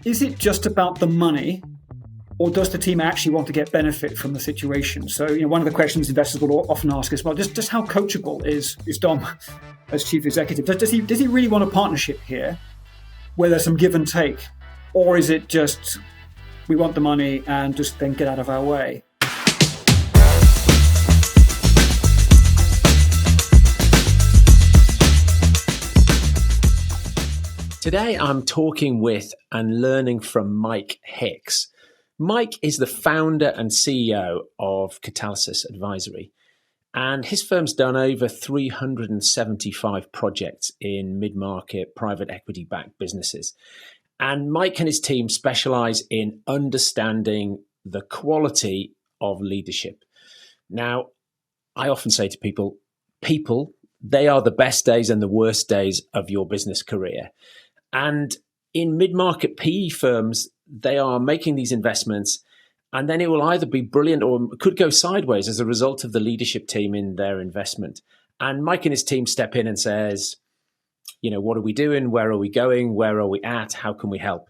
is it just about the money, or does the team actually want to get benefit from the situation? So, one of the questions investors will often ask is, well, just how coachable is Dom as chief executive? Does he really want a partnership here where there's some give and take? Or is it just, we want the money and just then get out of our way? Today, I'm talking with and learning from Mike Hicks. Mike is the founder and CEO of Catalysis Advisory, and his firm's done over 375 projects in mid-market private equity-backed businesses. And Mike and his team specialize in understanding the quality of leadership. Now, I often say to people, they are the best days and the worst days of your business career. And in mid-market PE firms, they are making these investments, and then it will either be brilliant or could go sideways as a result of the leadership team in their investment. And Mike and his team step in and says, what are we doing? Where are we going? Where are we at? How can we help?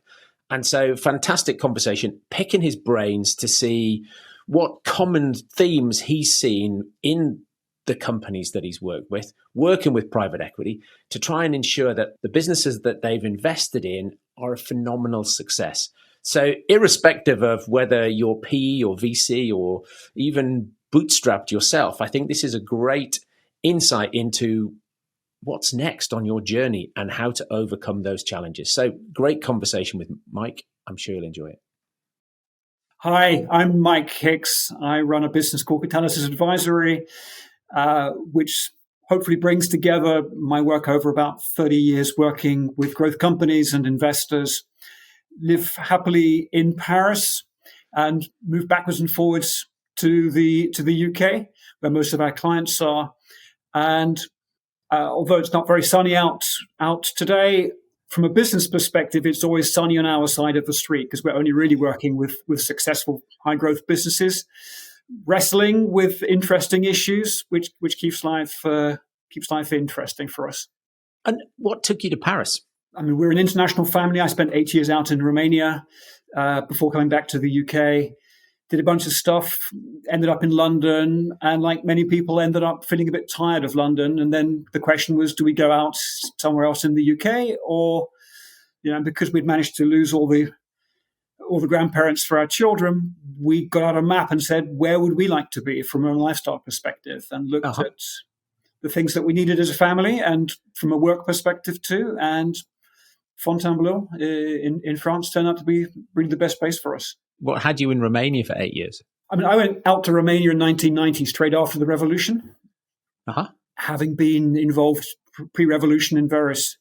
And so fantastic conversation, picking his brains to see what common themes he's seen in the companies that he's worked with, working with private equity to try and ensure that the businesses that they've invested in are a phenomenal success. So irrespective of whether you're PE or VC or even bootstrapped yourself, I think this is a great insight into what's next on your journey and how to overcome those challenges. So great conversation with Mike. I'm sure you'll enjoy it. Hi, I'm Mike Hicks. I run a business called Catalysis Advisory, which hopefully brings together my work over about 30 years working with growth companies and investors. Live happily in Paris and move backwards and forwards to the UK, where most of our clients are. And although it's not very sunny out today, from a business perspective, it's always sunny on our side of the street because we're only really working with successful high growth businesses, wrestling with interesting issues, which keeps life interesting for us. And what took you to Paris? I mean, we're an international family. I spent 8 years out in Romania before coming back to the UK. Did a bunch of stuff, ended up in London, and like many people, ended up feeling a bit tired of London. And then the question was, do we go out somewhere else in the UK, or because we'd managed to lose all the grandparents for our children, we got out a map and said, where would we like to be from a lifestyle perspective, and looked at the things that we needed as a family and from a work perspective too. And Fontainebleau in France turned out to be really the best place for us. What had you in Romania for 8 years? I mean, I went out to Romania in 1990, straight after the revolution, having been involved pre-revolution in various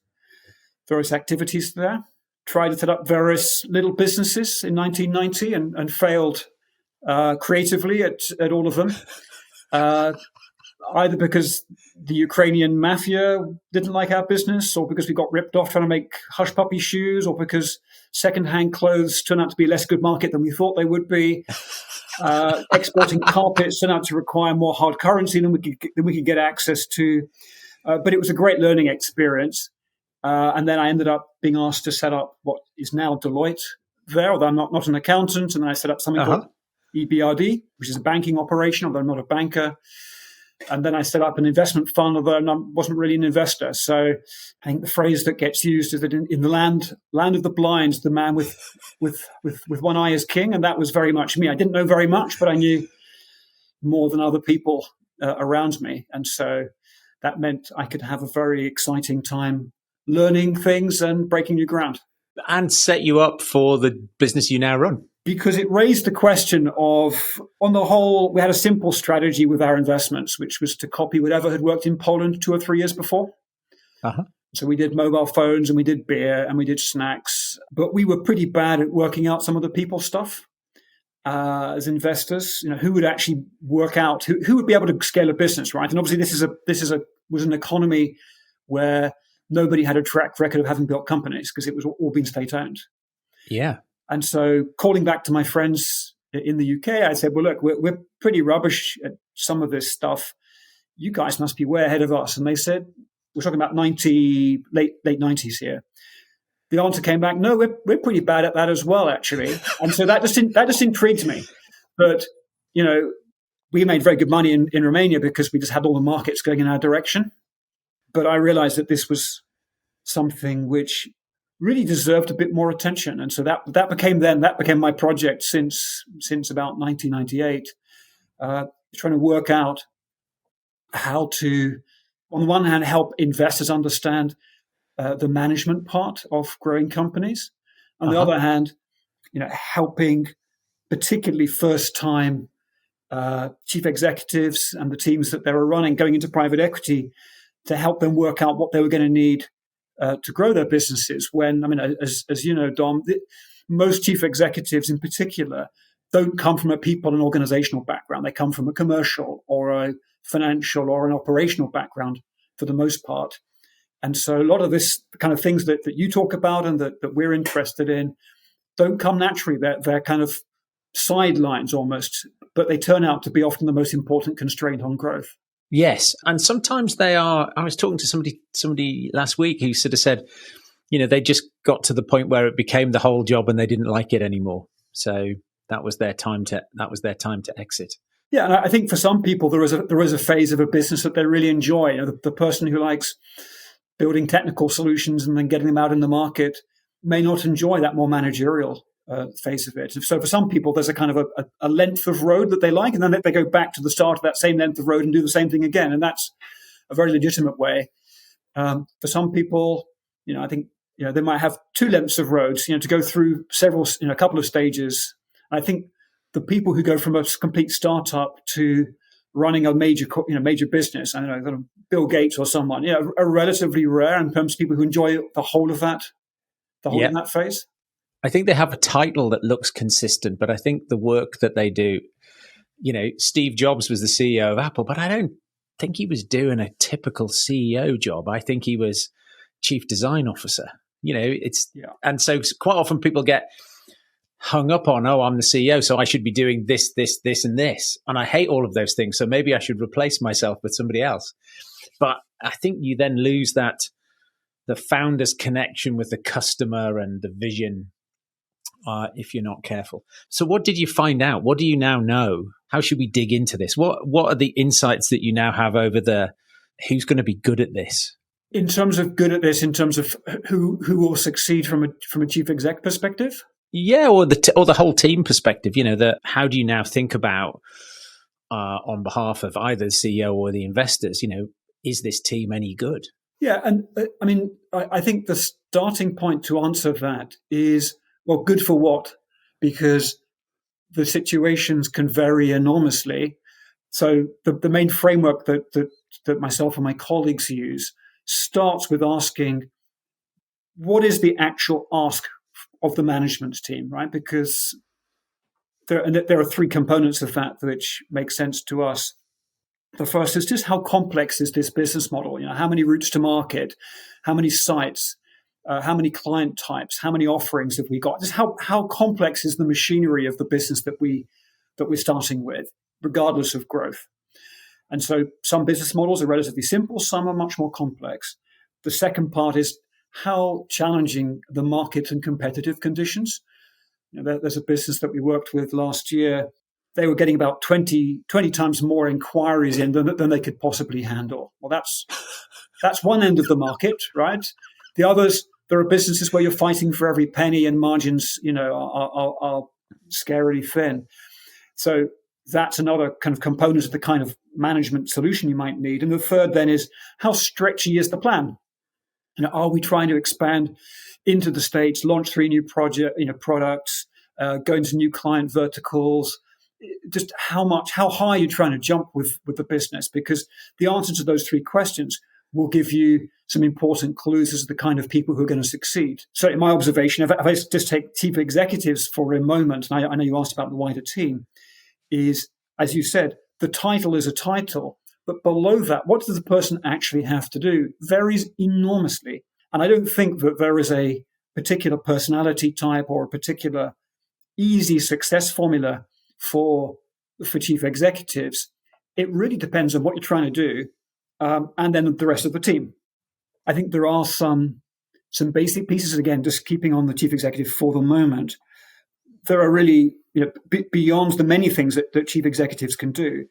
activities there. Tried to set up various little businesses in 1990 and failed creatively at all of them, either because the Ukrainian mafia didn't like our business, or because we got ripped off trying to make hush puppy shoes, or because secondhand clothes turned out to be a less good market than we thought they would be. Exporting carpets turned out to require more hard currency than we could get access to. But it was a great learning experience. And then I ended up being asked to set up what is now Deloitte there, although I'm not an accountant. And then I set up something called EBRD, which is a banking operation, although I'm not a banker. And then I set up an investment fund, although I wasn't really an investor. So I think the phrase that gets used is that in the land of the blind, the man with one eye is king. And that was very much me. I didn't know very much, but I knew more than other people around me. And so that meant I could have a very exciting time learning things and breaking new ground. And set you up for the business you now run. Because it raised the question of, on the whole, we had a simple strategy with our investments, which was to copy whatever had worked in Poland 2 or 3 years before. So we did mobile phones and we did beer and we did snacks, but we were pretty bad at working out some of the people stuff. As investors, who would actually work out, who would be able to scale a business, right? And obviously this was an economy where nobody had a track record of having built companies because it was all been state owned. Yeah. And so calling back to my friends in the UK, I said, well, look, we're pretty rubbish at some of this stuff. You guys must be way ahead of us. And they said, we're talking about late 90s here. the answer came back, no, we're pretty bad at that as well, actually. And so that just intrigued me. But, we made very good money in Romania because we just had all the markets going in our direction. But I realized that this was something which really deserved a bit more attention. And so that became my project since about 1998, trying to work out how to, on the one hand, help investors understand the management part of growing companies. On the other hand, helping particularly first-time chief executives and the teams that they were running going into private equity to help them work out what they were going to need to grow their businesses. When, as you know, Dom, most chief executives in particular don't come from a people and organizational background. They come from a commercial or a financial or an operational background for the most part. And so a lot of this kind of things that you talk about and that we're interested in don't come naturally. They're kind of sidelines almost, but they turn out to be often the most important constraint on growth. Yes. And sometimes they are. I was talking to somebody last week who sort of said, they just got to the point where it became the whole job and they didn't like it anymore. So that was their time to exit. Yeah, and I think for some people there is a phase of a business that they really enjoy. The person who likes building technical solutions and then getting them out in the market may not enjoy that more managerial phase of it. So for some people, there's a kind of a length of road that they like, and then they go back to the start of that same length of road and do the same thing again. And that's a very legitimate way. For some people, I think, they might have two lengths of roads, to go through a couple of stages. I think the people who go from a complete startup to running a major business, I don't know, Bill Gates or someone, are relatively rare in terms of people who enjoy the whole of that, of that phase. I think they have a title that looks consistent, but I think the work that they do, Steve Jobs was the CEO of Apple, but I don't think he was doing a typical CEO job. I think he was chief design officer. And so quite often people get hung up on, I'm the CEO, so I should be doing this, this, this, and this. And I hate all of those things. So maybe I should replace myself with somebody else. But I think you then lose the founder's connection with the customer and the vision if you're not careful. So what did you find out? What do you now know? How should we dig into this? What are the insights that you now have over who's going to be good at this? In terms of good at this, in terms of who will succeed from a chief exec perspective? Yeah, or the whole team perspective. How do you now think about on behalf of either the CEO or the investors? Is this team any good? Yeah, and I think the starting point to answer that is, well, good for what? Because the situations can vary enormously. So the main framework that myself and my colleagues use starts with asking, what is the actual ask of the management team, right? Because there are three components of that which make sense to us. The first is just how complex is this business model? How many routes to market, how many sites, how many client types, how many offerings have we got? Just how complex is the machinery of the business that we're starting with, regardless of growth. And so some business models are relatively simple, some are much more complex. The second part is how challenging the market and competitive conditions. There's a business that we worked with last year. They were getting about 20 times more inquiries in than they could possibly handle. Well, that's one end of the market, right? The others, there are businesses where you're fighting for every penny and margins, are scarily thin. So that's another kind of component of the kind of management solution you might need. And the third then is, how stretchy is the plan? Are we trying to expand into the States, launch 3 new products, go into new client verticals? Just how high are you trying to jump with the business? Because the answer to those 3 questions will give you some important clues as to the kind of people who are going to succeed. So in my observation, if I just take chief executives for a moment, and I know you asked about the wider team, is, as you said, the title is a title, but below that, what does the person actually have to do varies enormously. And I don't think that there is a particular personality type or a particular easy success formula for chief executives. It really depends on what you're trying to do, and then the rest of the team. I think there are some some basic pieces. Again, just keeping on the chief executive for the moment, there are really, beyond the many things that chief executives can do.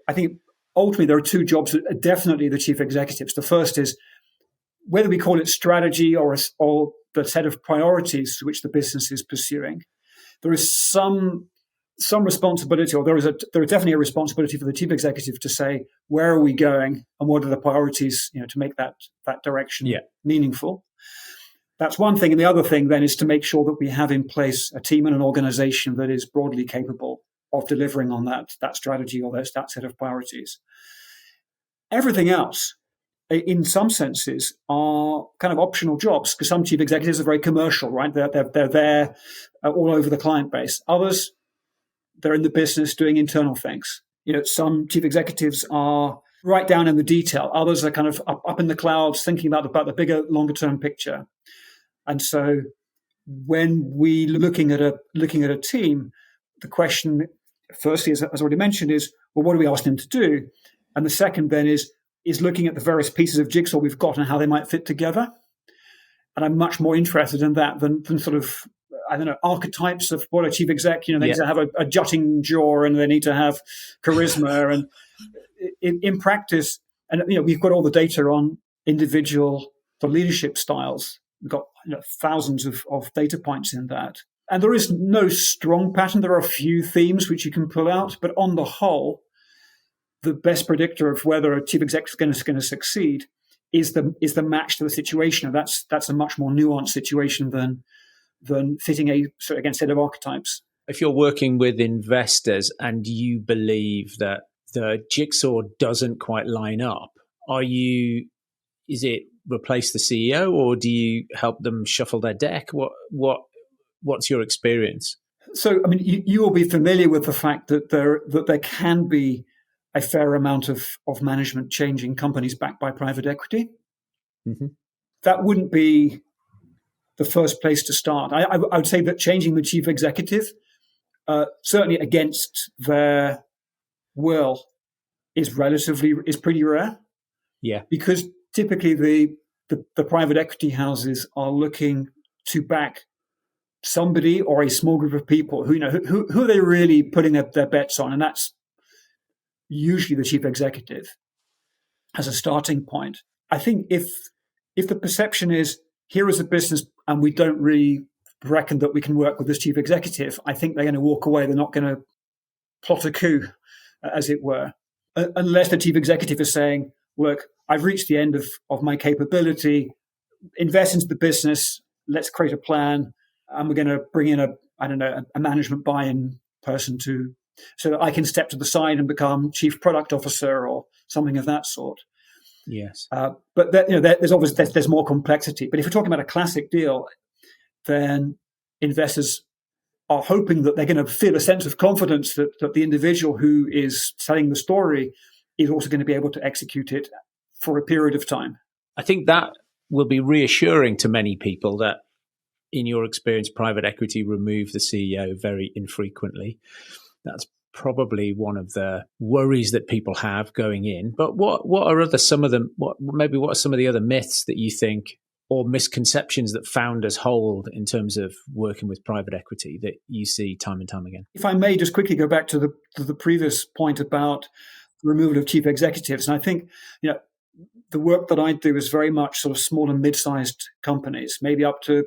I think ultimately there are two jobs that are definitely the chief executives. The first is whether we call it strategy or the set of priorities which the business is pursuing. There is some responsibility, or there is definitely a responsibility for the chief executive to say, where are we going and what are the priorities, to make that direction meaningful. That's one thing. And the other thing then is to make sure that we have in place a team and an organization that is broadly capable of delivering on that strategy or that set of priorities. Everything else, in some senses, are kind of optional jobs, because some chief executives are very commercial, right? They're there all over the client base. Others, they're in the business doing internal things. Some chief executives are right down in the detail. Others are kind of up in the clouds, thinking about the bigger, longer term picture. And so, when we looking at a team, the question, firstly, as already mentioned, is, well, what do we ask them to do? And the second then is looking at the various pieces of jigsaw we've got and how they might fit together. And I'm much more interested in that than sort of, I don't know, archetypes of what a chief exec, they need to have a jutting jaw and they need to have charisma. And in practice, and we've got all the data on individual leadership styles. We've got thousands of data points in that. And there is no strong pattern. There are a few themes which you can pull out, but on the whole, the best predictor of whether a chief executive is going to succeed is the match to the situation. And that's a much more nuanced situation than fitting a set of archetypes. If you're working with investors and you believe that the jigsaw doesn't quite line up, is it replace the CEO, or do you help them shuffle their deck? What's your experience? So, I mean, you will be familiar with the fact that there can be a fair amount of management change in companies backed by private equity. Mm-hmm. That wouldn't be the first place to start. I would say that changing the chief executive, certainly against their will, is pretty rare. Yeah, because typically the private equity houses are looking to back somebody or a small group of people who are they really putting their bets on, and that's usually the chief executive as a starting point. I think if the perception is, here is a business and we don't really reckon that we can work with this chief executive, I think they're going to walk away. They're not going to plot a coup, as it were, unless the chief executive is saying, look, I've reached the end of my capability, invest into the business, let's create a plan, and we're going to bring in a management buy-in person so that I can step to the side and become chief product officer or something of that sort. Yes. But there's more complexity. But if we're talking about a classic deal, then investors are hoping that they're going to feel a sense of confidence that the individual who is telling the story is also going to be able to execute it for a period of time. I think that will be reassuring to many people that, in your experience, private equity remove the CEO very infrequently. That's probably one of the worries that people have going in. But what are some of the other myths that you think, or misconceptions that founders hold in terms of working with private equity that you see time and time again? If I may just quickly go back to the previous point about removal of chief executives, and I think the work that I do is very much sort of small and mid-sized companies, maybe up to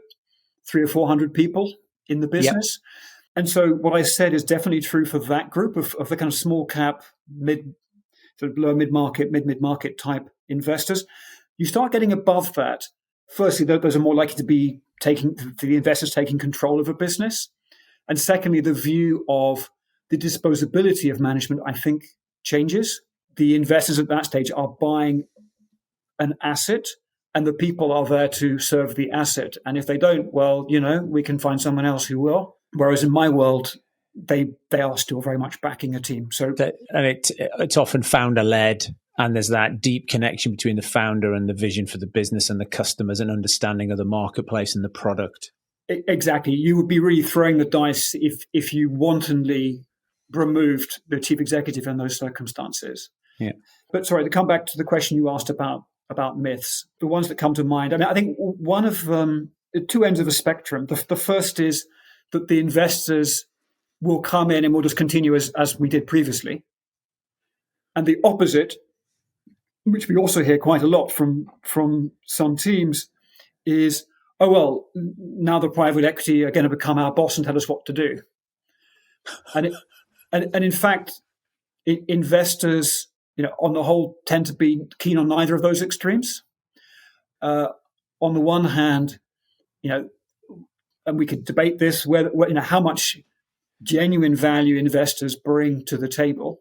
300 or 400 people in the business. Yep. And so what I said is definitely true for that group of the kind of small cap, lower mid-market, mid-market type investors. You start getting above that. Firstly, those are more likely to be the investors taking control of a business. And secondly, the view of the disposability of management, I think, changes. The investors at that stage are buying an asset, and the people are there to serve the asset. And if they don't, well, we can find someone else who will. Whereas in my world, they are still very much backing a team. So, and it's often founder led, and there's that deep connection between the founder and the vision for the business and the customers and understanding of the marketplace and the product. Exactly. You would be really throwing the dice if you wantonly removed the chief executive in those circumstances. Yeah. But sorry, to come back to the question you asked about about myths. The ones that come to mind, I think one of the two ends of the spectrum. The first is that the investors will come in and will just continue as we did previously. And the opposite, which we also hear quite a lot from some teams, is, oh, well, now the private equity are going to become our boss and tell us what to do. And in fact, investors, on the whole, tend to be keen on neither of those extremes. On the one hand, and we could debate this, whether how much genuine value investors bring to the table,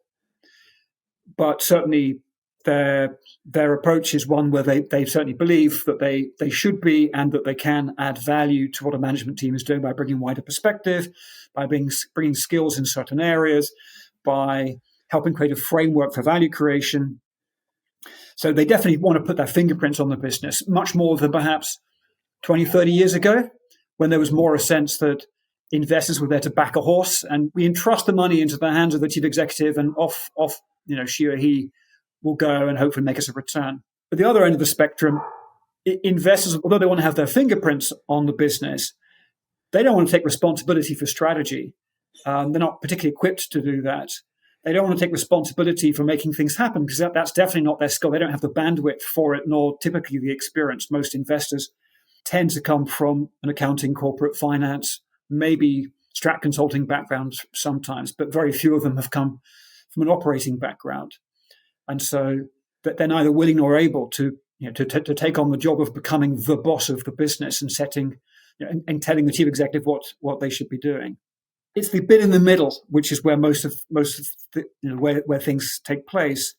but certainly their approach is one where they certainly believe that they should be, and that they can add value to what a management team is doing by bringing wider perspective, by bringing skills in certain areas, by helping create a framework for value creation. So they definitely want to put their fingerprints on the business, much more than perhaps 20, 30 years ago, when there was more a sense that investors were there to back a horse, and we entrust the money into the hands of the chief executive, and off she or he will go and hopefully make us a return. At the other end of the spectrum, investors, although they want to have their fingerprints on the business, they don't want to take responsibility for strategy. They're not particularly equipped to do that. They don't want to take responsibility for making things happen, because that's definitely not their skill. They don't have the bandwidth for it, nor typically the experience. Most investors tend to come from an accounting, corporate finance, maybe strat consulting background sometimes, but very few of them have come from an operating background. And so that they're neither willing nor able to take on the job of becoming the boss of the business and setting and telling the chief executive what they should be doing. It's the bit in the middle, which is where most of the, where things take place.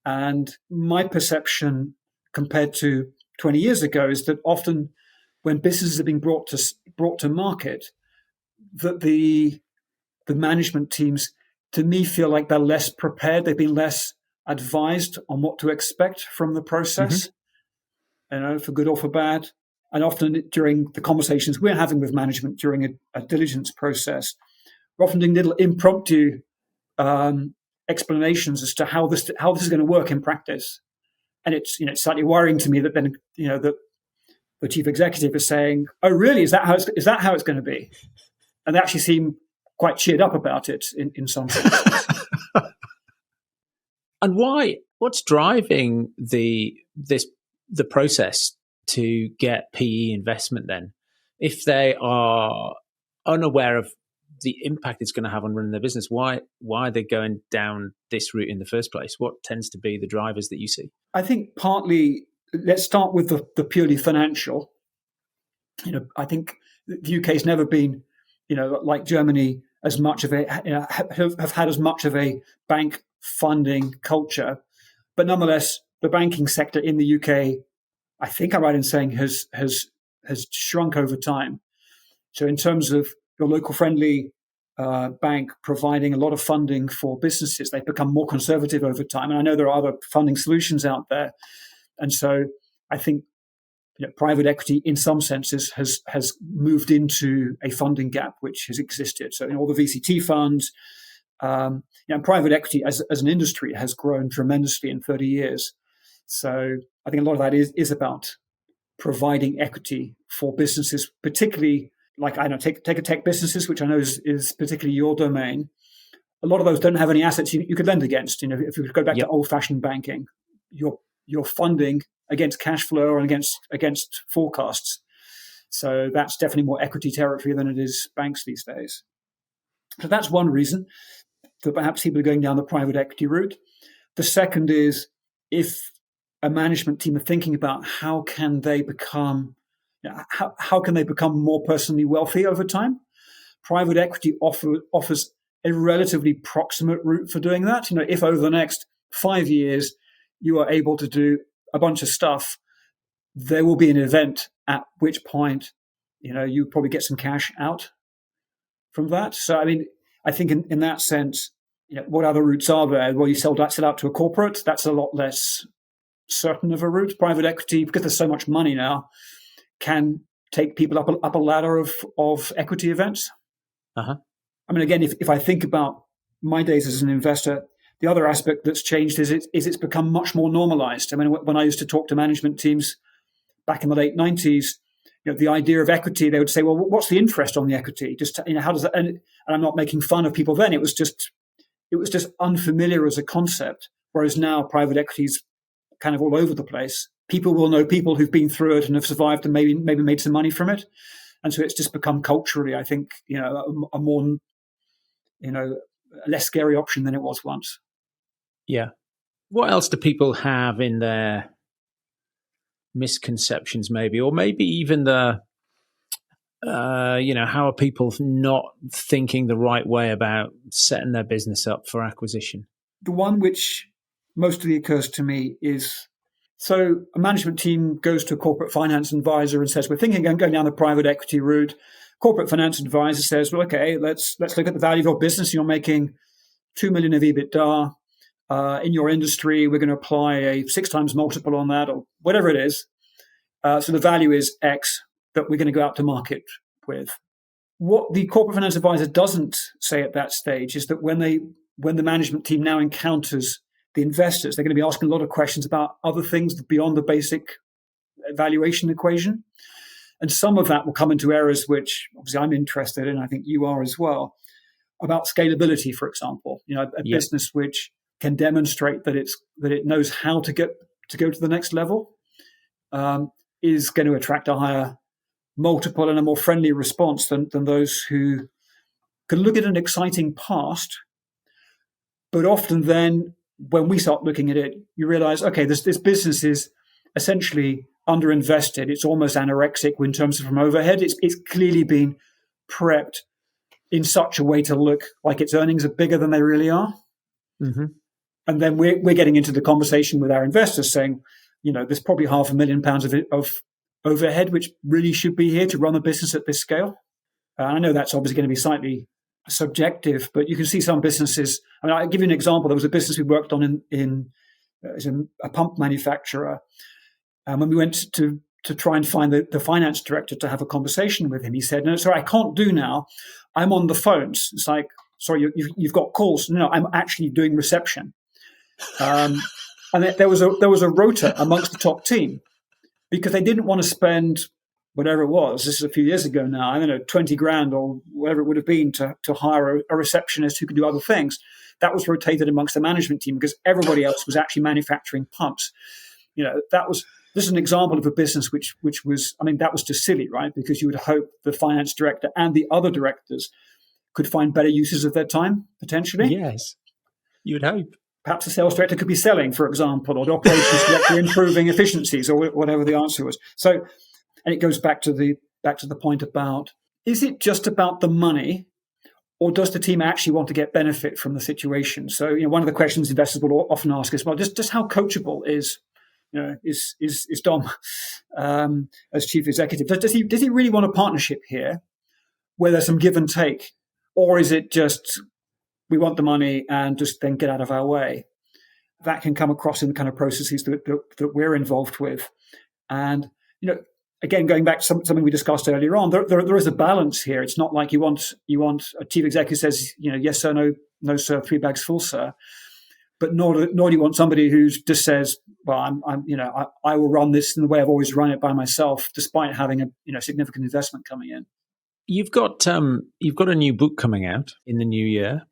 And my perception compared to 20 years ago is that often when businesses are being brought to market, that the management teams, to me, feel like they're less prepared. They've been less advised on what to expect from the process, for good or for bad. And often during the conversations we're having with management during a diligence process, we're often doing little impromptu explanations as to how this is going to work in practice. And it's slightly worrying to me that then that the chief executive is saying, "Oh, really? Is that how it's going to be?" And they actually seem quite cheered up about it in some sense. And why? What's driving the process to get PE investment then? If they are unaware of the impact it's going to have on running their business, why are they going down this route in the first place? What tends to be the drivers that you see? I think partly, let's start with the purely financial. I think the UK has never been, like Germany, as much of have had as much of a bank funding culture, but nonetheless, the banking sector in the UK, I think I'm right in saying, has shrunk over time. So in terms of your local friendly bank providing a lot of funding for businesses, they've become more conservative over time. And I know there are other funding solutions out there, and so I think private equity, in some senses, has moved into a funding gap which has existed. So all the VCT funds, and private equity as an industry has grown tremendously in 30 years. So I think a lot of that is about providing equity for businesses, particularly like take a tech businesses, which I know is particularly your domain. A lot of those don't have any assets you could lend against. If you go back to old-fashioned banking, you're funding against cash flow or against forecasts. So that's definitely more equity territory than it is banks these days. So that's one reason that perhaps people are going down the private equity route. The second is, if a management team are thinking about how can they become more personally wealthy over time, private equity offers a relatively proximate route for doing that. If over the next 5 years you are able to do a bunch of stuff, there will be an event at which point you probably get some cash out from that. So I think in that sense, what other routes are there? Well, you sell out to a corporate. That's a lot less certain of a route. Private equity, because there's so much money now, can take people up a ladder of equity events. Uh-huh. Again, if I think about my days as an investor, The other aspect that's changed is it's become much more normalized. I mean, when I used to talk to management teams back in the late 90s, the idea of equity, they would say, well, what's the interest on the equity? Just, how does that, and I'm not making fun of people then. It was just unfamiliar as a concept. Whereas now private equity is kind of all over the place. People will know people who've been through it and have survived and maybe made some money from it. And so it's just become culturally, I think, a more, a less scary option than it was once. Yeah. What else do people have in their misconceptions, maybe, or maybe even how are people not thinking the right way about setting their business up for acquisition? The one which mostly occurs to me is, so a management team goes to a corporate finance advisor and says, we're thinking of going down the private equity route. Corporate finance advisor says, well, okay, let's look at the value of your business. You're making 2 million of EBITDA. In your industry, we're going to apply a 6 times multiple on that, or whatever it is. So the value is X that we're going to go out to market with. What the corporate finance advisor doesn't say at that stage is that when the management team now encounters the investors, they're going to be asking a lot of questions about other things beyond the basic valuation equation. And some of that will come into areas which obviously I'm interested in, I think you are as well, about scalability, for example. A business which can demonstrate that it knows how to go to the next level is going to attract a higher multiple and a more friendly response than those who can look at an exciting past, but often then when we start looking at it, you realize, okay, this business is essentially underinvested. It's almost anorexic in terms of from overhead. It's clearly been prepped in such a way to look like its earnings are bigger than they really are. Mm-hmm. And then we're getting into the conversation with our investors saying, there's probably £500,000 of overhead, which really should be here to run a business at this scale. I know that's obviously going to be slightly subjective, but you can see some businesses. I mean, I'll give you an example. There was a business we worked on in a pump manufacturer. And when we went to try and find the finance director to have a conversation with him, he said, no, sorry, I can't do now. I'm on the phones. It's like, sorry, you've got calls. No, I'm actually doing reception. And there was a rota amongst the top team because they didn't want to spend whatever it was. This is a few years ago now. I don't know, 20 grand or whatever it would have been to hire a receptionist who could do other things. That was rotated amongst the management team because everybody else was actually manufacturing pumps. This is an example of a business which was, that was just silly, right? Because you would hope the finance director and the other directors could find better uses of their time, potentially. Yes, you would hope. Perhaps the sales director could be selling, for example, or the operations director improving efficiencies, or whatever the answer was. So, and it goes back to the point about, is it just about the money, or does the team actually want to get benefit from the situation? So, one of the questions investors will often ask is, well, just how coachable is Dom as chief executive? Does he really want a partnership here, where there's some give and take, or is it just we want the money and just then get out of our way? That can come across in the kind of processes that we're involved with. And, again, going back to something we discussed earlier on, there is a balance here. It's not like you want a chief executive says, yes sir, no sir, 3 bags full sir. But nor do you want somebody who just says, well, I will run this in the way I've always run it by myself, despite having a significant investment coming in. You've got a new book coming out in the new year,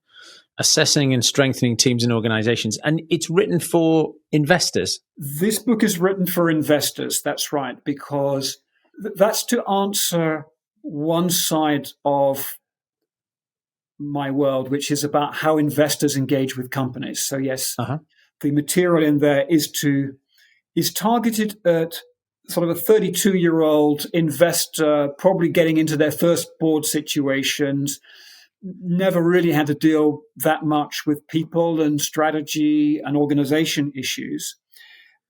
Assessing and Strengthening Teams and Organizations, and it's written for investors. This book is written for investors, that's right, because that's to answer one side of my world, which is about how investors engage with companies. So yes, The material in there is targeted at sort of a 32-year-old investor, probably getting into their first board situations, never really had to deal that much with people and strategy and organization issues,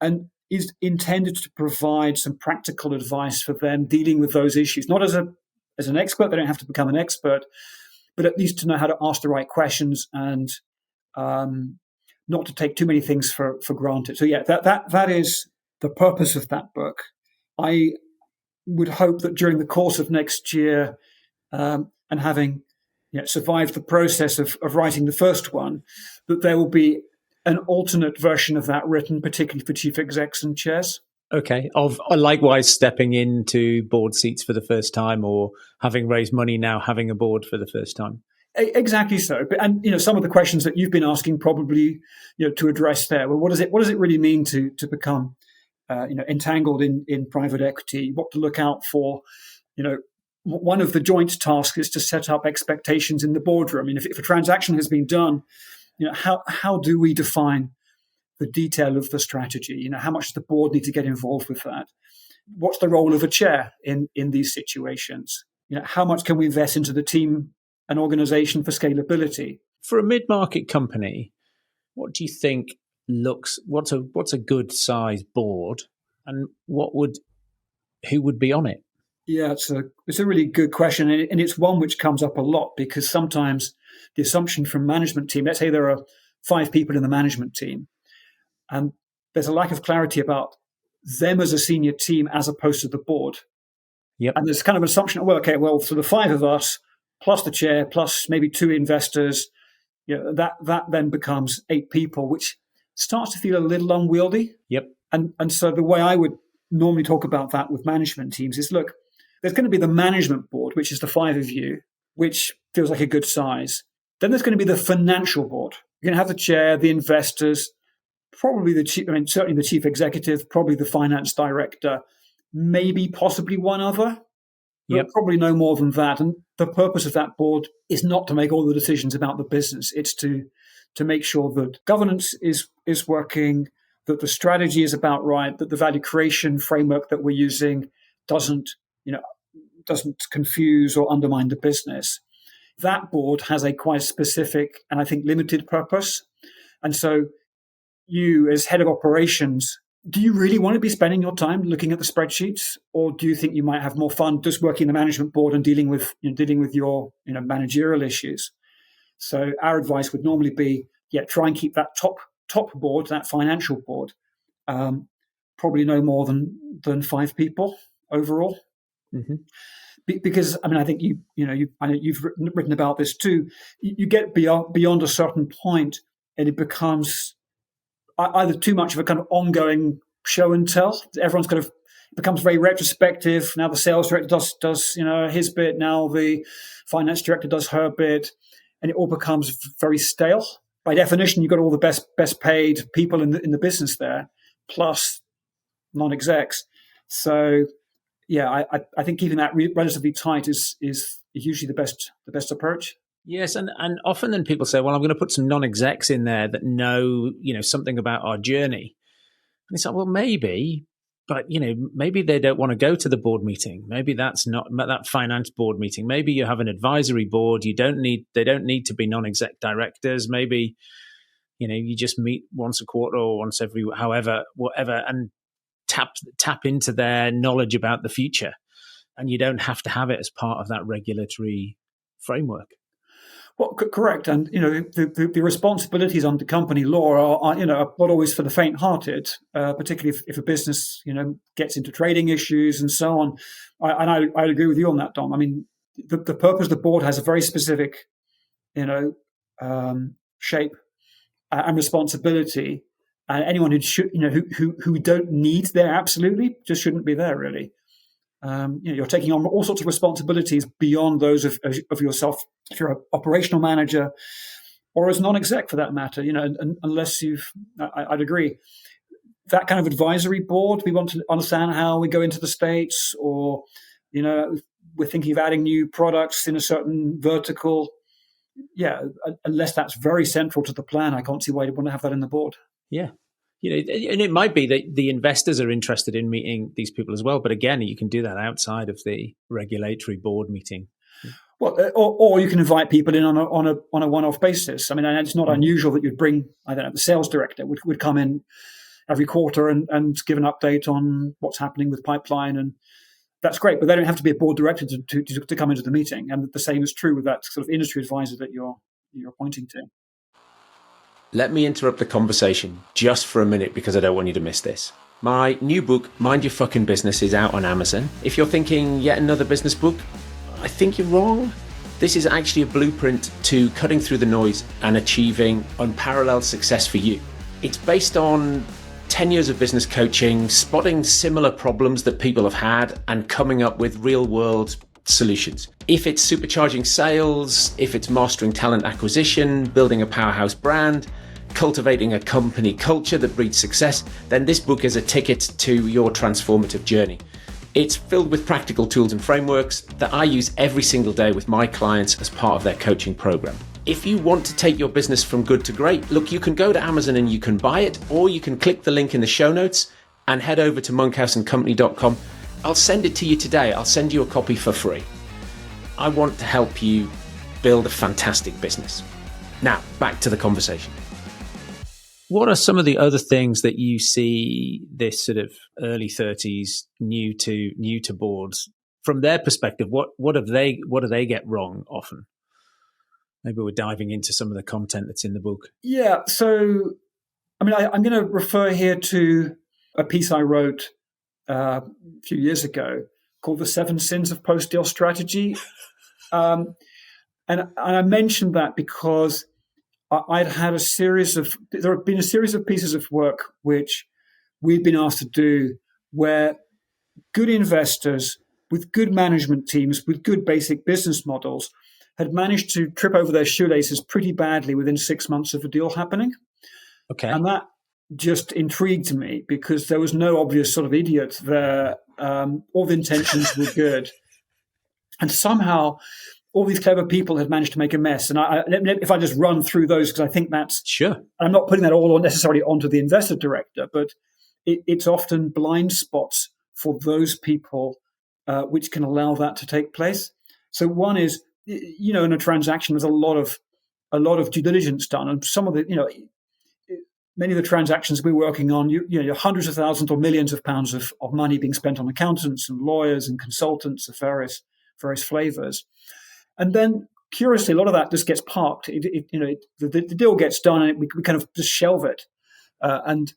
and is intended to provide some practical advice for them dealing with those issues. Not as an expert, they don't have to become an expert, but at least to know how to ask the right questions and not to take too many things for granted. So yeah, that is the purpose of that book. I would hope that during the course of next year, and having survived the process of writing the first one, that there will be an alternate version of that written, particularly for chief execs and chairs. Okay. Of likewise stepping into board seats for the first time, or having raised money now having a board for the first time. Exactly so. And some of the questions that you've been asking probably to address there. Well, what does it really mean to become entangled in private equity? What to look out for? One of the joint tasks is to set up expectations in the boardroom. If a transaction has been done, how do we define the detail of the strategy? How much does the board need to get involved with that? What's the role of a chair in these situations? How much can we invest into the team and organization for scalability? For a mid-market company, what do you think what's a good size board, and who would be on it? Yeah, it's a really good question, and it's one which comes up a lot, because sometimes the assumption from management team, let's say there are 5 people in the management team, and there's a lack of clarity about them as a senior team as opposed to the board. Yep. And there's kind of an assumption, so the 5 of us plus the chair plus maybe 2 investors, that then becomes 8 people, which starts to feel a little unwieldy. Yep. And so the way I would normally talk about that with management teams is, look, there's going to be the management board, which is the 5 of you, which feels like a good size. Then there's going to be the financial board. You're going to have the chair, the investors, probably certainly the chief executive, probably the finance director, maybe possibly one other, but probably no more than that. And the purpose of that board is not to make all the decisions about the business. It's to make sure that governance is working, that the strategy is about right, that the value creation framework that we're using doesn't confuse or undermine the business. That board has a quite specific and I think limited purpose. And so you, as head of operations, do you really want to be spending your time looking at the spreadsheets, or do you think you might have more fun just working the management board and dealing with your managerial issues? So our advice would normally be, try and keep that top board, that financial board, probably no more than 5 people overall. Mm-hmm. Because I think you've written about this too. You get beyond a certain point, and it becomes either too much of a kind of ongoing show and tell. Everyone's kind of becomes very retrospective. Now the sales director does his bit. Now the finance director does her bit, and it all becomes very stale. By definition, you've got all the best paid people in the business there, plus non-execs. So I think keeping that relatively tight is usually the best approach. Yes, and often then people say, well, I'm going to put some non-execs in there that know something about our journey. And it's like, well, maybe, but maybe they don't want to go to the board meeting. Maybe that's not that finance board meeting. Maybe you have an advisory board. They don't need to be non-exec directors. Maybe you just meet once a quarter or once every whatever, and tap into their knowledge about the future. And you don't have to have it as part of that regulatory framework. Well, correct. And, the responsibilities under company law are not always for the faint-hearted, particularly if a business, gets into trading issues and so on. I agree with you on that, Dom. I mean, the purpose of the board has a very specific, shape and responsibility. And anyone who don't need there absolutely just shouldn't be there, really. You're taking on all sorts of responsibilities beyond those of yourself if you're an operational manager or as non-exec for that matter, unless I'd agree. That kind of advisory board, we want to understand how we go into the States, or, we're thinking of adding new products in a certain vertical. Yeah, unless that's very central to the plan, I can't see why you'd want to have that in the board. Yeah. And it might be that the investors are interested in meeting these people as well. But again, you can do that outside of the regulatory board meeting. Well, or you can invite people in on a one-off basis. I mean, it's not unusual that you'd bring, the sales director would come in every quarter and give an update on what's happening with pipeline, and that's great. But they don't have to be a board director to come into the meeting. And the same is true with that sort of industry advisor that you're pointing to. Let me interrupt the conversation just for a minute because I don't want you to miss this. My new book, Mind Your Fucking Business, is out on Amazon. If you're thinking yet another business book, I think you're wrong. This is actually a blueprint to cutting through the noise and achieving unparalleled success for you. It's based on 10 years of business coaching, spotting similar problems that people have had and coming up with real world solutions. If it's supercharging sales, if it's mastering talent acquisition, building a powerhouse brand, cultivating a company culture that breeds success, then this book is a ticket to your transformative journey. It's filled with practical tools and frameworks that I use every single day with my clients as part of their coaching program. If you want to take your business from good to great, look, you can go to Amazon and you can buy it, or you can click the link in the show notes and head over to monkhouseandcompany.com. I'll send it to you today. I'll send you a copy for free. I want to help you build a fantastic business. Now, back to the conversation. What are some of the other things that you see this sort of early 30s new to boards from their perspective? What do they get wrong often? Maybe we're diving into some of the content that's in the book. Yeah. So, I'm going to refer here to a piece I wrote a few years ago called "The 7 Sins of Post-Deal Strategy," and I mentioned that because there have been a series of pieces of work which we've been asked to do where good investors with good management teams, with good basic business models, had managed to trip over their shoelaces pretty badly within 6 months of a deal happening. Okay. And that just intrigued me because there was no obvious sort of idiot there. All the intentions were good. And somehow all these clever people had managed to make a mess. And if I just run through those, because I think that's... Sure. I'm not putting that all necessarily onto the investor director, but it's often blind spots for those people which can allow that to take place. So one is, in a transaction, there's a lot of due diligence done. And some of the, many of the transactions we're working on, hundreds of thousands or millions of pounds of money being spent on accountants and lawyers and consultants of various flavors. And then, curiously, a lot of that just gets parked. The deal gets done, and we kind of just shelve it, and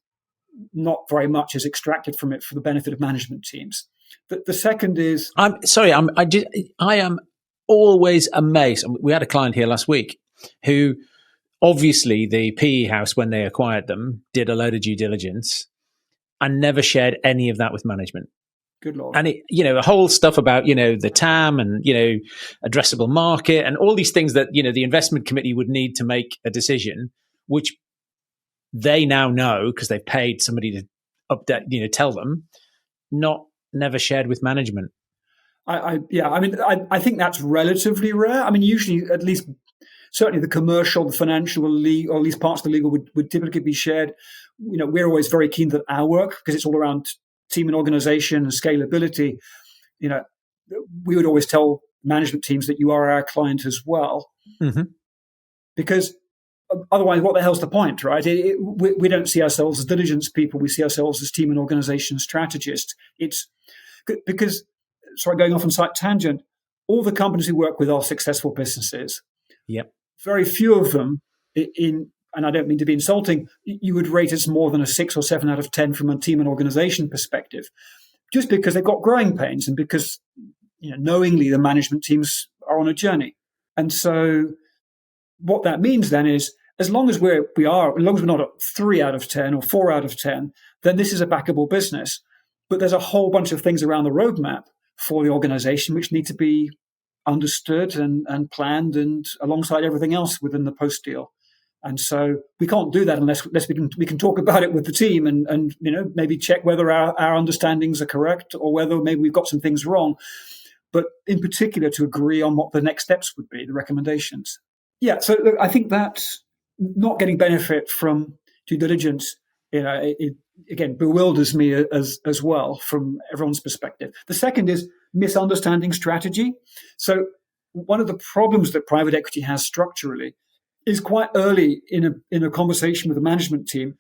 not very much is extracted from it for the benefit of management teams. The second is, I am always amazed. We had a client here last week who, obviously, the PE house, when they acquired them, did a load of due diligence and never shared any of that with management. Good Lord. And a whole stuff about, the TAM and, addressable market and all these things that, the investment committee would need to make a decision, which they now know because they've paid somebody to update, tell them, never shared with management. I think that's relatively rare. Usually, at least, certainly the commercial, the financial, or at least parts of the legal would typically be shared. We're always very keen that our work, because it's all around team and organization and scalability, we would always tell management teams that you are our client as well. Mm-hmm. Because otherwise, what the hell's the point, right? We don't see ourselves as diligence people. We see ourselves as team and organization strategists. It's because, going off on slight tangent, all the companies we work with are successful businesses. Yep. Very few of them and I don't mean to be insulting, you would rate as more than a 6 or 7 out of 10 from a team and organization perspective, just because they've got growing pains and because, knowingly the management teams are on a journey. And so what that means then is, as long as we're not at 3 out of 10 or 4 out of 10, then this is a backable business. But there's a whole bunch of things around the roadmap for the organization which need to be understood and planned and alongside everything else within the post deal. And so we can't do that unless we can talk about it with the team and maybe check whether our understandings are correct or whether maybe we've got some things wrong. But in particular, to agree on what the next steps would be, the recommendations. Yeah, so look, I think that not getting benefit from due diligence, it again bewilders me as well from everyone's perspective. The second is misunderstanding strategy. So one of the problems that private equity has structurally is quite early in a conversation with the management team,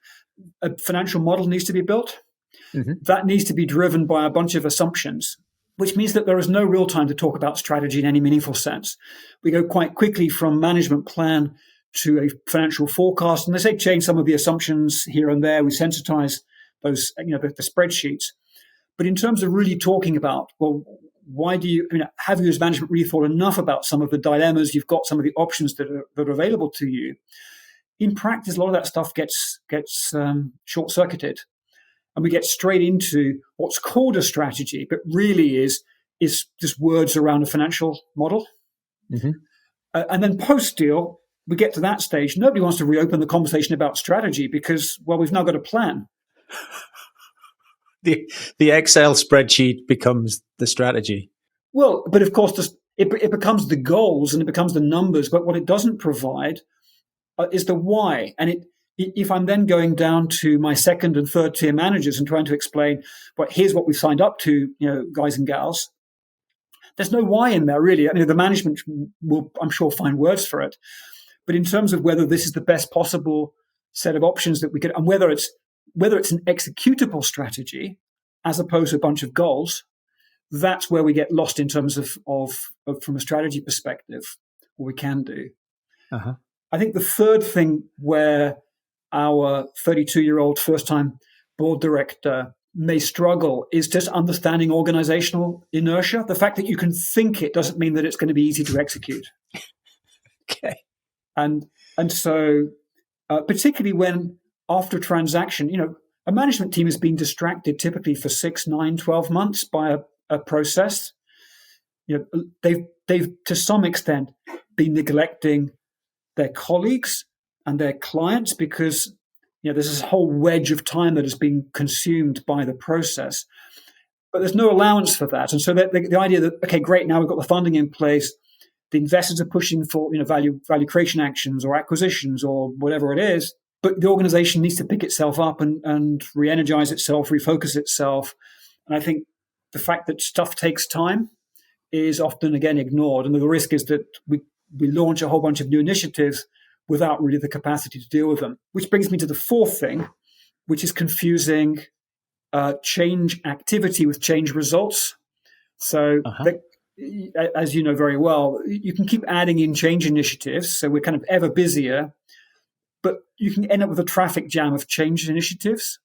a financial model needs to be built. Mm-hmm. That needs to be driven by a bunch of assumptions, which means that there is no real time to talk about strategy in any meaningful sense. We go quite quickly from management plan to a financial forecast, and they say change some of the assumptions here and there. We sensitize those, the spreadsheets. But in terms of really talking about, well, why do you, have you as management really thought enough about some of the dilemmas you've got, some of the options that are available to you? in practice, a lot of that stuff gets short-circuited, and we get straight into what's called a strategy, but really is just words around a financial model. Mm-hmm. And then post-deal, we get to that stage. Nobody wants to reopen the conversation about strategy because, well, we've now got a plan. The Excel spreadsheet becomes the strategy. Well, but of course, it becomes the goals and it becomes the numbers. But what it doesn't provide is the why. And if I'm then going down to my second and third tier managers and trying to explain, well, here's what we've signed up to, guys and gals, there's no why in there, really. I mean, the management will, I'm sure, find words for it. But in terms of whether this is the best possible set of options that we could, and whether it's an executable strategy as opposed to a bunch of goals, that's where we get lost in terms of from a strategy perspective, what we can do. Uh-huh. I think the third thing where our 32-year-old first-time board director may struggle is just understanding organizational inertia. The fact that you can think it doesn't mean that it's going to be easy to execute. Okay. And so particularly when after a transaction, a management team has been distracted typically for 6, 9, 12 months by a process. They've to some extent been neglecting their colleagues and their clients because there's this whole wedge of time that has been consumed by the process. But there's no allowance for that. And so the idea that, okay, great, now we've got the funding in place, the investors are pushing for value creation actions or acquisitions or whatever it is, but the organization needs to pick itself up and re-energize itself, refocus itself. And I think the fact that stuff takes time is often, again, ignored. And the risk is that we launch a whole bunch of new initiatives without really the capacity to deal with them. Which brings me to the fourth thing, which is confusing change activity with change results. So as you know very well, you can keep adding in change initiatives. So we're kind of ever busier, but you can end up with a traffic jam of change initiatives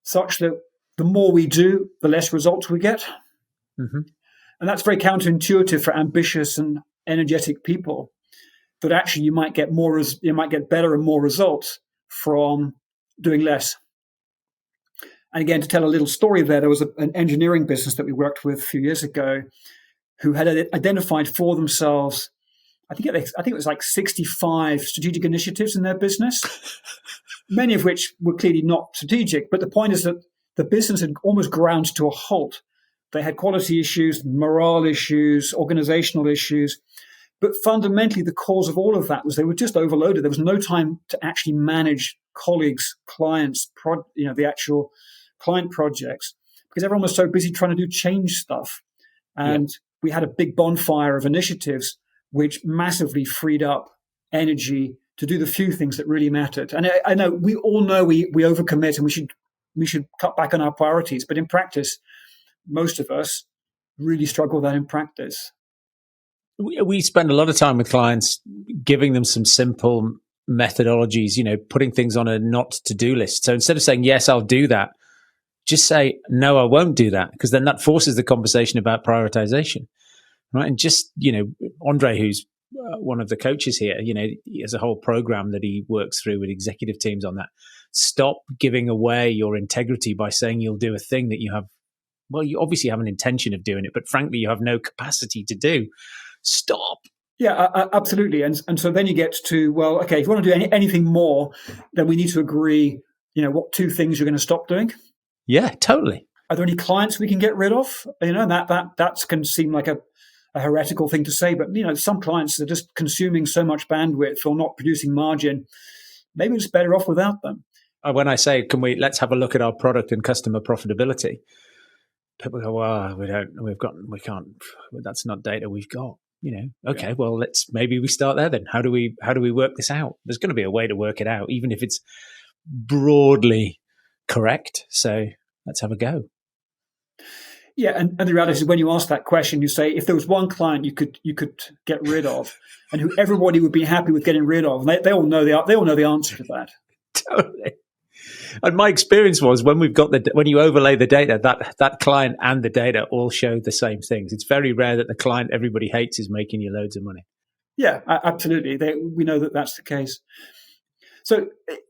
such that the more we do, the less results we get. Mm-hmm. And that's very counterintuitive for ambitious and energetic people, that actually you might get better and more results from doing less. And again, to tell a little story there was an engineering business that we worked with a few years ago who had identified for themselves, I think it was like 65 strategic initiatives in their business, many of which were clearly not strategic. But the point is that the business had almost ground to a halt. They had quality issues, morale issues, organizational issues. But fundamentally, the cause of all of that was they were just overloaded. There was no time to actually manage colleagues, clients, the actual client projects, because everyone was so busy trying to do change stuff. And we had a big bonfire of initiatives, which massively freed up energy to do the few things that really mattered. And I know we all know we overcommit and we should cut back on our priorities. But in practice, most of us really struggle with that in practice. We spend a lot of time with clients giving them some simple methodologies, putting things on a not to do list. So instead of saying, yes, I'll do that, just say, no, I won't do that, because then that forces the conversation about prioritization. Right. And just, Andre, who's one of the coaches here, he has a whole program that he works through with executive teams on that. Stop giving away your integrity by saying you'll do a thing that you have. Well, you obviously have an intention of doing it, but frankly, you have no capacity to do. Stop. Yeah, absolutely. And so then you get to, well, okay, if you want to do anything more, then we need to agree, what 2 things you're going to stop doing. Yeah, totally. Are there any clients we can get rid of? That can seem like a heretical thing to say, but some clients are just consuming so much bandwidth or not producing margin. Maybe it's better off without them. When I say, let's have a look at our product and customer profitability, people go, well, we can't, that's not data we've got. Okay, well, maybe we start there then. How do we work this out? There's going to be a way to work it out, even if it's broadly correct. So let's have a go. Yeah, and the reality is when you ask that question, you say, if there was one client you could get rid of, and who everybody would be happy with getting rid of, they all know the answer to that. Totally. And my experience was when you overlay the data, that client and the data all show the same things. It's very rare that the client everybody hates is making you loads of money. Yeah, absolutely. We know that that's the case. So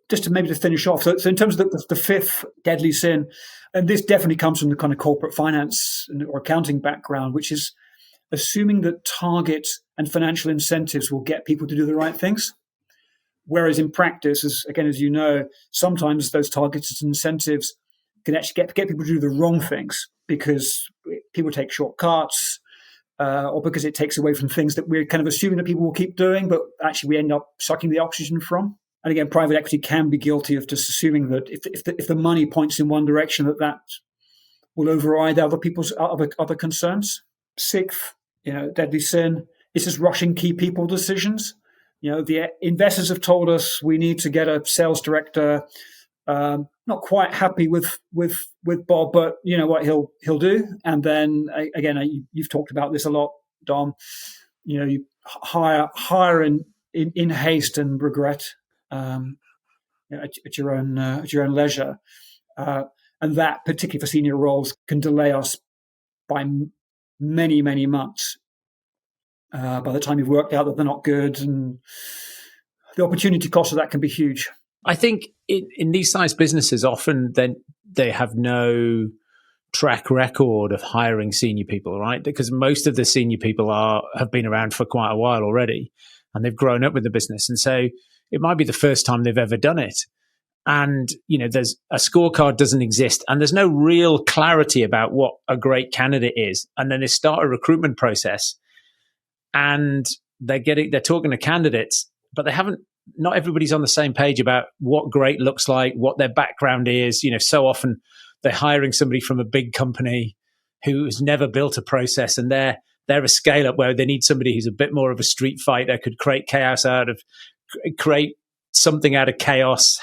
just to finish off, so in terms of the fifth deadly sin, and this definitely comes from the kind of corporate finance or accounting background, which is assuming that targets and financial incentives will get people to do the right things. Whereas in practice, as you know, sometimes those targets and incentives can actually get people to do the wrong things because people take shortcuts, or because it takes away from things that we're kind of assuming that people will keep doing, but actually we end up sucking the oxygen from. And again, private equity can be guilty of just assuming that if the money points in one direction, that will override other people's other concerns. Sixth, deadly sin is just rushing key people decisions. The investors have told us we need to get a sales director. Not quite happy with Bob, but you know what he'll do. And then again, you've talked about this a lot, Dom. You hire in haste and regret at your own leisure, and that particularly for senior roles can delay us by many months. By the time you've worked out that they're not good, and the opportunity cost of that can be huge. I think in these size businesses, often then they have no track record of hiring senior people, right? Because most of the senior people have been around for quite a while already, and they've grown up with the business, and so it might be the first time they've ever done it. And there's a scorecard doesn't exist, and there's no real clarity about what a great candidate is. And then they start a recruitment process, and they're talking to candidates, but not everybody's on the same page about what great looks like, what their background is. So often they're hiring somebody from a big company who's never built a process, and they're a scale up where they need somebody who's a bit more of a street fighter, could create something out of chaos,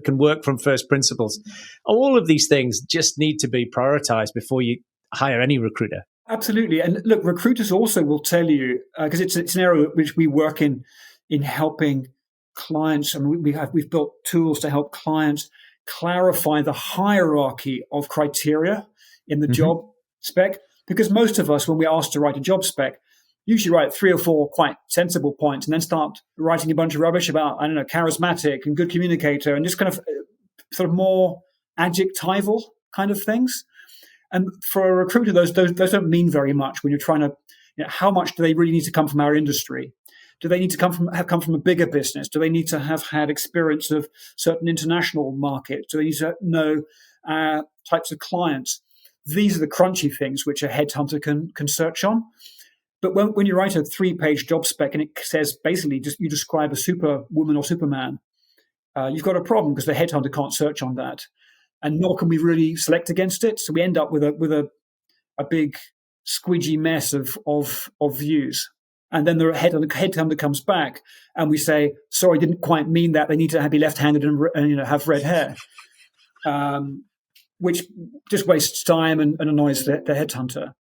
can work from first principles. All of these things just need to be prioritized before you hire any recruiter. Absolutely. And look, recruiters also will tell you, because it's an area which we work in helping clients, and we've built tools to help clients clarify the hierarchy of criteria in the job spec. Because most of us, when we're asked to write a job spec, usually write 3 or 4 quite sensible points and then start writing a bunch of rubbish about, charismatic and good communicator and just kind of sort of more adjectival kind of things. And for a recruiter, those don't mean very much when you're trying to, how much do they really need to come from our industry? Do they need to come from a bigger business? Do they need to have had experience of certain international markets? Do they need to know types of clients? These are the crunchy things which a headhunter can search on. But when you write a 3-page job spec and it says basically just you describe a superwoman or superman, you've got a problem because the headhunter can't search on that, and nor can we really select against it. So we end up with a big squidgy mess of views. And then the headhunter comes back and we say, sorry, didn't quite mean that. They need to be left-handed and have red hair, which just wastes time and annoys the headhunter.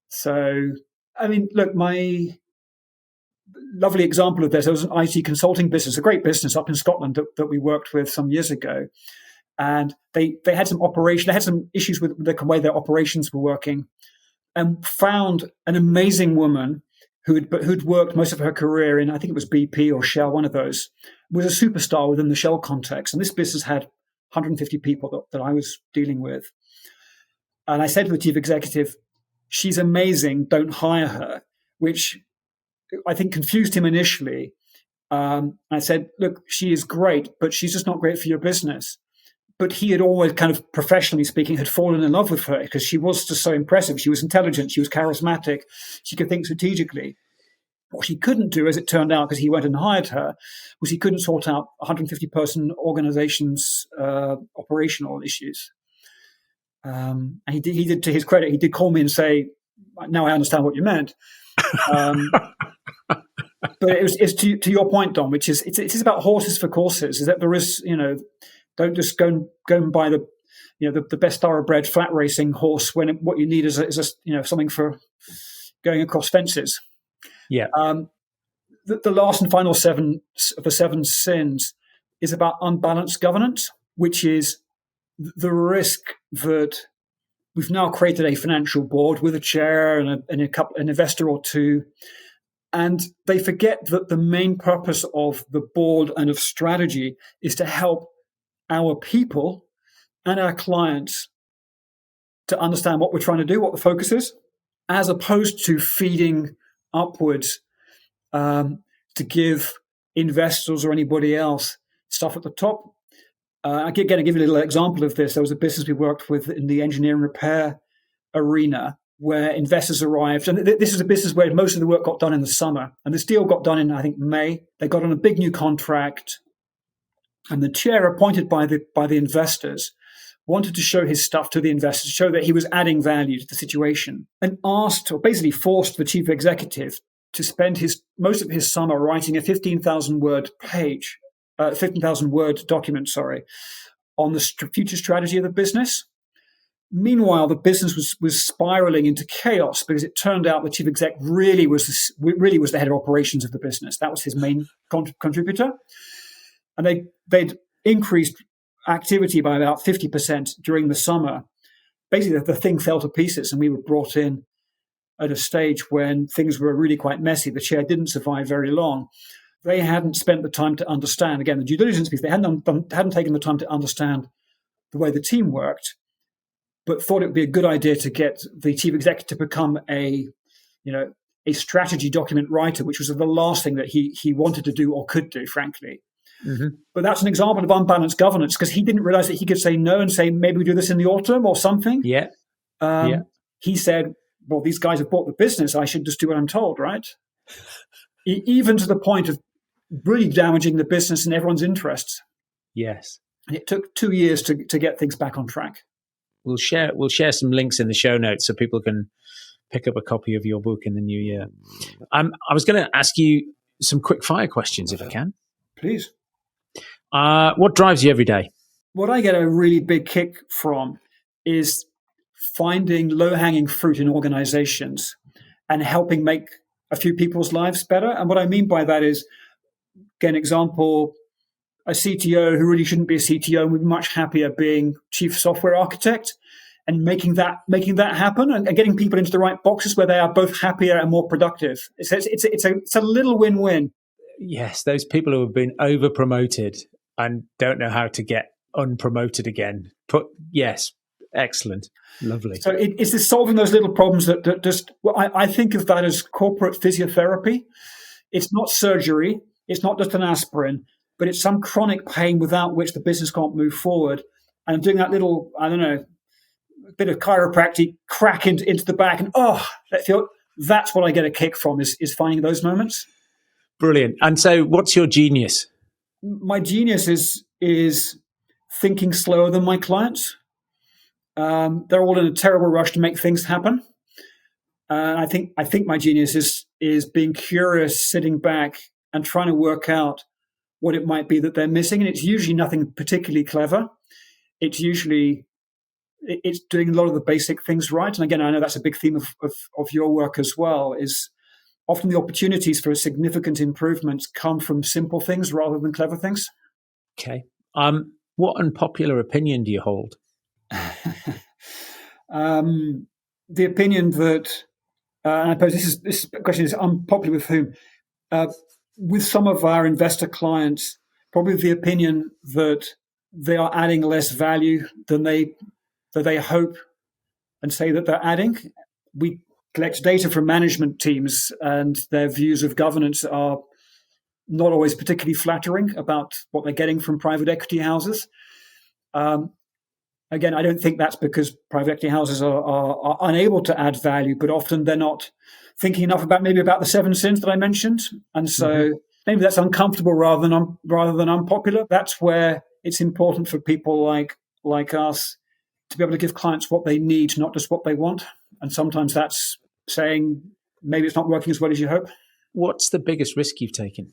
So, look, my lovely example of this, there was an IT consulting business, a great business up in Scotland that we worked with some years ago. And they had some issues with the way their operations were working, and found an amazing woman who'd worked most of her career in, I think it was BP or Shell, one of those, was a superstar within the Shell context. And this business had 150 people that I was dealing with. And I said to the chief executive, she's amazing, don't hire her, which I think confused him initially. I said, look, she is great, but she's just not great for your business. But he had always kind of, professionally speaking, had fallen in love with her because she was just so impressive. She was intelligent. She was charismatic. She could think strategically. What she couldn't do, as it turned out, because he went and hired her, was he couldn't sort out 150-person organizations' operational issues. And he did, to his credit, he did call me and say, now I understand what you meant. But it's to your point, Dom, which is it's about horses for courses. Is that there is, don't just go and buy the best thoroughbred flat racing horse when what you need is something for going across fences. Yeah. The last and final 7 of the 7 sins is about unbalanced governance, which is the risk that we've now created a financial board with a chair and an investor or two, And they forget that the main purpose of the board and of strategy is to help our people and our clients to understand what we're trying to do, what the focus is, as opposed to feeding upwards to give investors or anybody else stuff at the top. Again, I'll give you a little example of this. There was a business we worked with in the engineering repair arena where investors arrived. And this is a business where most of the work got done in the summer. And this deal got done in, I think, May. They got on a big new contract. And the chair appointed by the investors wanted to show his stuff to the investors, show that he was adding value to the situation, and asked, or basically forced, the chief executive to spend most of his summer writing a 15,000 word document, on the future strategy of the business. Meanwhile, the business was spiraling into chaos because it turned out the chief exec really was the head of operations of the business. That was his main contributor. And they'd increased activity by about 50% during the summer. Basically, the thing fell to pieces, and we were brought in at a stage when things were really quite messy. The chair didn't survive very long. They hadn't spent the time to understand, again, the due diligence piece. They hadn't taken the time to understand the way the team worked, but thought it would be a good idea to get the chief executive to become a strategy document writer, which was the last thing that he wanted to do or could do, frankly. Mm-hmm. But that's an example of unbalanced governance because he didn't realize that he could say no and say, maybe we do this in the autumn or something. Yeah. He said, well, these guys have bought the business. I should just do what I'm told, right? Even to the point of really damaging the business and everyone's interests. Yes. And it took 2 years to get things back on track. We'll share some links in the show notes so people can pick up a copy of your book in the new year. I was going to ask you some quick fire questions if I can. Please. What drives you every day? What I get a really big kick from is finding low-hanging fruit in organizations and helping make a few people's lives better. And what I mean by that is, again, example, a CTO who really shouldn't be a CTO and would be much happier being chief software architect, and making that happen and getting people into the right boxes where they are both happier and more productive. It's a little win-win. Yes, those people who have been over-promoted and don't know how to get unpromoted again. Yes, excellent. Lovely. So it's just solving those little problems that just, I think of that as corporate physiotherapy. It's not surgery. It's not just an aspirin, but it's some chronic pain without which the business can't move forward. And I'm doing that little, bit of chiropractic crack into the back. And that's what I get a kick from is finding those moments. Brilliant. And so what's your genius? My genius is thinking slower than my clients. They're all in a terrible rush to make things happen. I think my genius is being curious, sitting back and trying to work out what it might be that they're missing. And it's usually nothing particularly clever. It's doing a lot of the basic things right. And again, I know that's a big theme of your work as well, is often the opportunities for significant improvements come from simple things rather than clever things. Okay. What unpopular opinion do you hold? The opinion that, and I suppose this question is unpopular with whom? With some of our investor clients, probably the opinion that they are adding less value than they hope and say that they're adding. We collect data from management teams, and their views of governance are not always particularly flattering about what they're getting from private equity houses. Again, I don't think that's because private equity houses are unable to add value, but often they're not thinking enough about the 7 sins that I mentioned. And so maybe that's uncomfortable rather than unpopular. That's where it's important for people like us to be able to give clients what they need, not just what they want. And sometimes that's saying maybe it's not working as well as you hope. What's the biggest risk you've taken?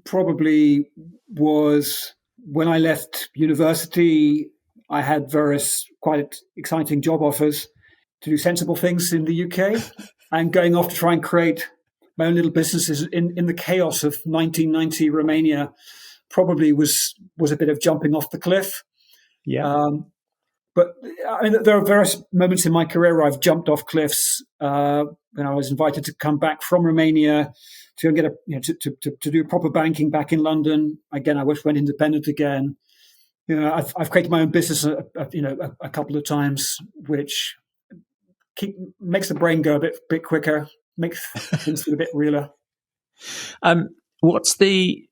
Probably was when I left university. I had various quite exciting job offers to do sensible things in the UK, and going off to try and create my own little businesses in the chaos of 1990 Romania probably was a bit of jumping off the cliff. Yeah. But I mean, there are various moments in my career where I've jumped off cliffs. When I was invited to come back from Romania to get to do proper banking back in London. Again, I went independent again. I've created my own business, a couple of times, which makes the brain go a bit quicker, makes things feel a bit realer. What's the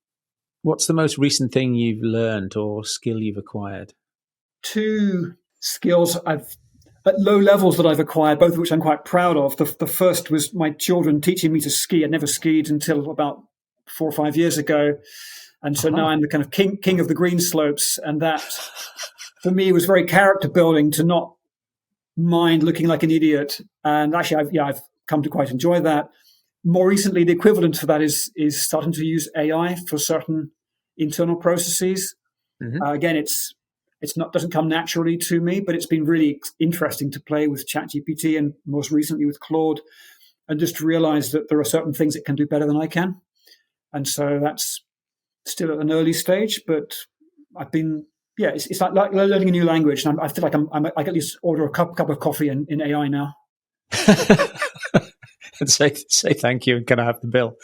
most recent thing you've learned or skill you've acquired? 2 skills at low levels that I've acquired, both of which I'm quite proud of. The first was my children teaching me to ski. I'd never skied until about 4 or 5 years ago. And so now I'm the kind of king of the green slopes. And that, for me, was very character building to not mind looking like an idiot. And actually, I've come to quite enjoy that. More recently, the equivalent for that is starting to use AI for certain internal processes. Mm-hmm. Again, doesn't come naturally to me, but it's been really interesting to play with ChatGPT and most recently with Claude, and just to realize that there are certain things it can do better than I can. And so that's still at an early stage, but I've been, it's like learning a new language. And I feel like I can at least order a cup of coffee in AI now. And say thank you and can I have the bill?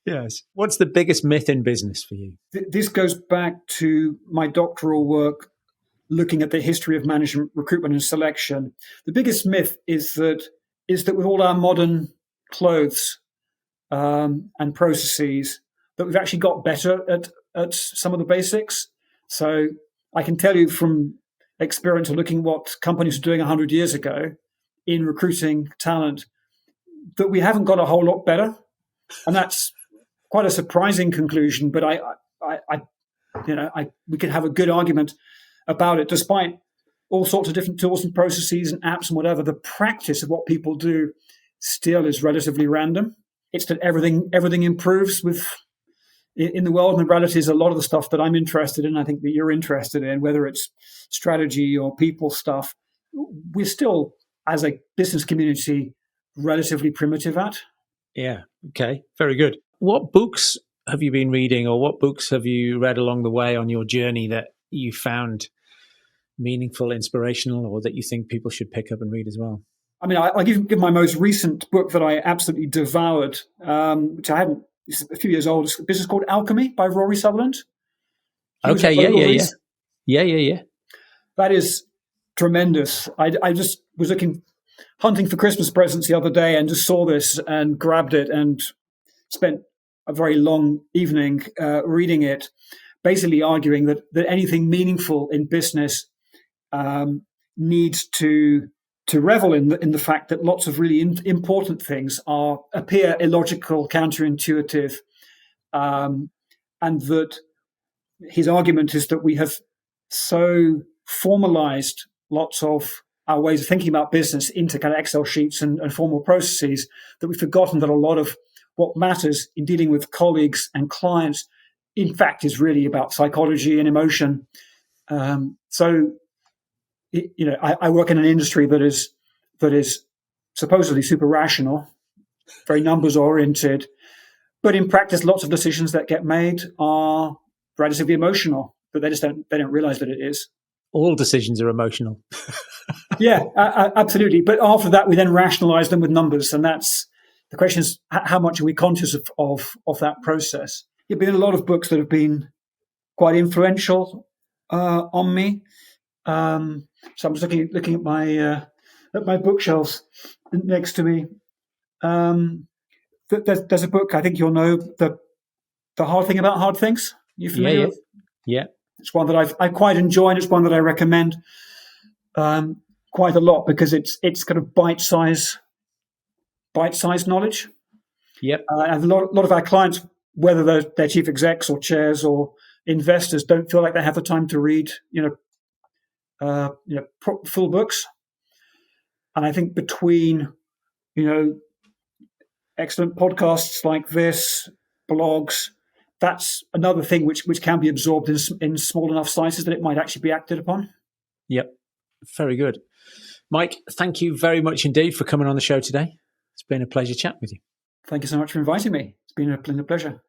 Yes. What's the biggest myth in business for you? This goes back to my doctoral work looking at the history of management, recruitment and selection. The biggest myth is that with all our modern clothes and processes, that we've actually got better at some of the basics. So I can tell you from experience of looking what companies were doing 100 years ago in recruiting talent, that we haven't got a whole lot better. And that's quite a surprising conclusion, but we could have a good argument about it. Despite all sorts of different tools and processes and apps and whatever, the practice of what people do still is relatively random. It's that everything improves in the world, and the reality is a lot of the stuff that I'm interested in, I think that you're interested in, whether it's strategy or people stuff, we're still, as a business community, relatively primitive at. Yeah. Okay. Very good. What books have you been reading, or what books have you read along the way on your journey that you found meaningful, inspirational, or that you think people should pick up and read as well? I mean, I'll give my most recent book that I absolutely devoured, which I hadn't, it's a few years old. It's a business called Alchemy by Rory Sutherland. Okay. Yeah. That is tremendous. I just was hunting for Christmas presents the other day and just saw this and grabbed it and spent a very long evening reading it, basically arguing that anything meaningful in business needs to revel in the fact that lots of really important things appear illogical, counterintuitive, and that his argument is that we have so formalized lots of our ways of thinking about business into kind of Excel sheets and formal processes that we've forgotten that a lot of what matters in dealing with colleagues and clients, in fact, is really about psychology and emotion. I work in an industry that is supposedly super rational, very numbers oriented, but in practice, lots of decisions that get made are relatively emotional, but they don't realize that it is. All decisions are emotional. Yeah, absolutely. But after that, we then rationalize them with numbers, and that's the question: is how much are we conscious of that process? There've been a lot of books that have been quite influential on me. So I'm just looking at my bookshelves next to me. There's a book I think you'll know, the Hard Thing About Hard Things. You familiar with? Yeah. It's one that I quite enjoy, and it's one that I recommend quite a lot because it's kind of bite-sized knowledge. Yep. And a lot of our clients, whether they're chief execs or chairs or investors, don't feel like they have the time to read full books. And I think between excellent podcasts like this, blogs, that's another thing which can be absorbed in small enough slices that it might actually be acted upon. Yep. Very good. Mike, thank you very much indeed for coming on the show today. It's been a pleasure chatting with you. Thank you so much for inviting me. It's been a pleasure.